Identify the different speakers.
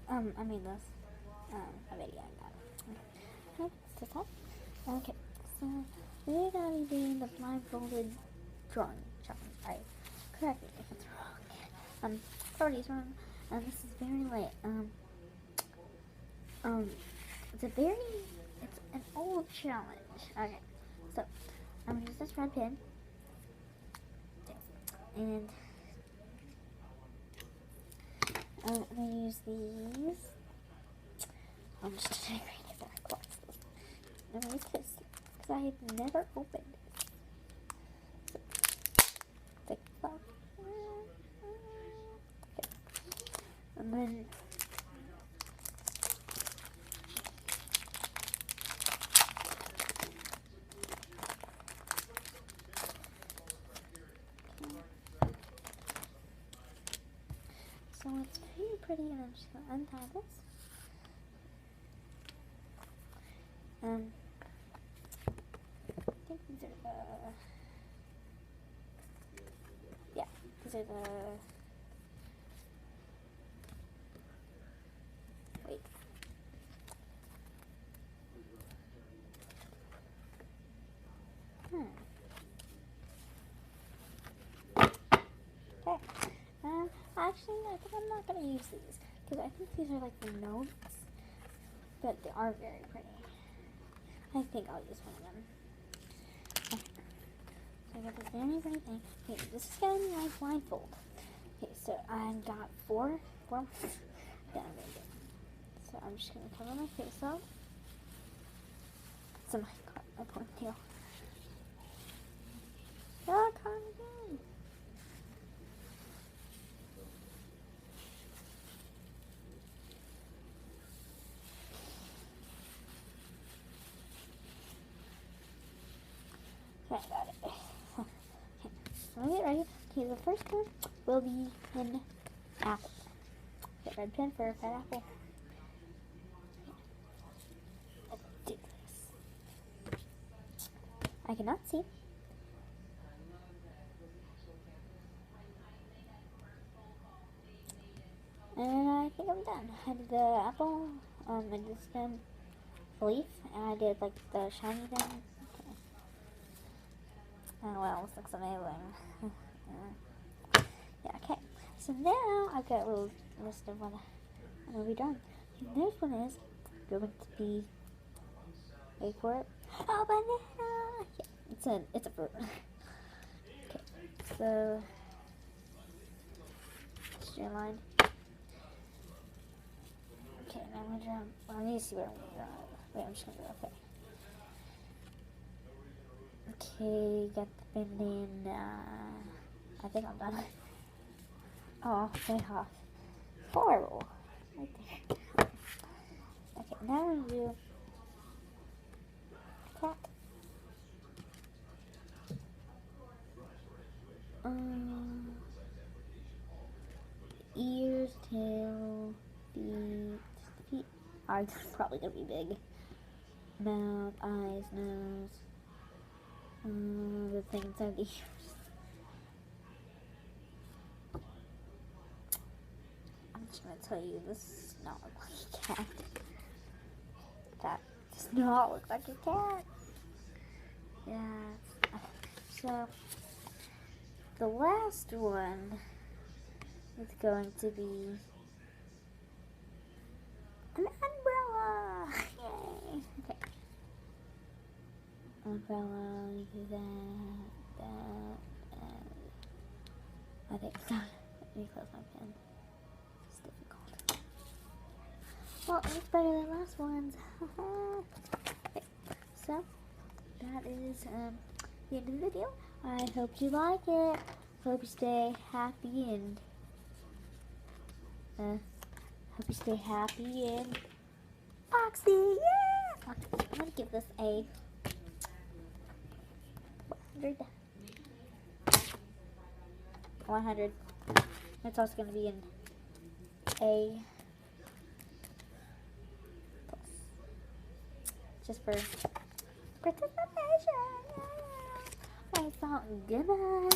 Speaker 1: I made this, a video about it. Okay, so top. Okay, so we're gonna be doing the blindfolded drawing challenge. Alright, correct me if it's wrong. Already wrong. This is very late. It's an old challenge. Okay, so I'm gonna use this red pen, and I'm gonna use these. I'm just gonna create a dark box. I'm gonna use this because I have never opened it. So, take it off. Okay. And then so it's pretty, and I'm just gonna untie this. I think these are these are the, wait. Okay. Actually, I think I'm not gonna use these because I think these are like the notes, but they are very pretty. I think I'll use one of them. Okay. So I got this very pretty thing. Okay, this is gonna be my blindfold. Okay, so I got four that I'm gonna do. So I'm just gonna cover my face up. So my ponytail. Oh, come again. Okay, I got it. Okay, so let me get ready. Okay, the first one will be an apple. Get red pen for a red apple. Let's do this. I cannot see. And I think I'm done. I did the apple, I did the stem, the leaf, and I did like the shiny thing. Okay. Oh well, this looks amazing. Yeah, okay. So now I've got a little list of what I'm going to be done. And this one is going to be, wait for it. Oh, banana! Yeah, it's a fruit. Okay, so straight line. Okay, now I'm going to draw. Well, I need to see where I'm going to draw. Wait, I'm just going to draw. Okay, got the banana. I think I'm done. Oh, way off. Horrible. Right there. Okay, now I'm going to do a cat. Ears, tail, feet are probably gonna be big. Mouth, eyes, nose, the thing inside the ears. I'm just gonna tell you, this does not look like a cat. That does not look like a cat. Yeah. So, the last one is going to be an umbrella. Yay. Okay. Umbrella, that, I think so. Let me close my pen. It's difficult. Well, it's better than last one's. Okay. So, that is the end of the video. I hope you like it. Hope you stay happy and hope you stay happy and Foxy, yeah! Okay, I'm gonna give this a 100. 100. It's also gonna be an A plus, just for participation. Yeah. I thought, goodbye.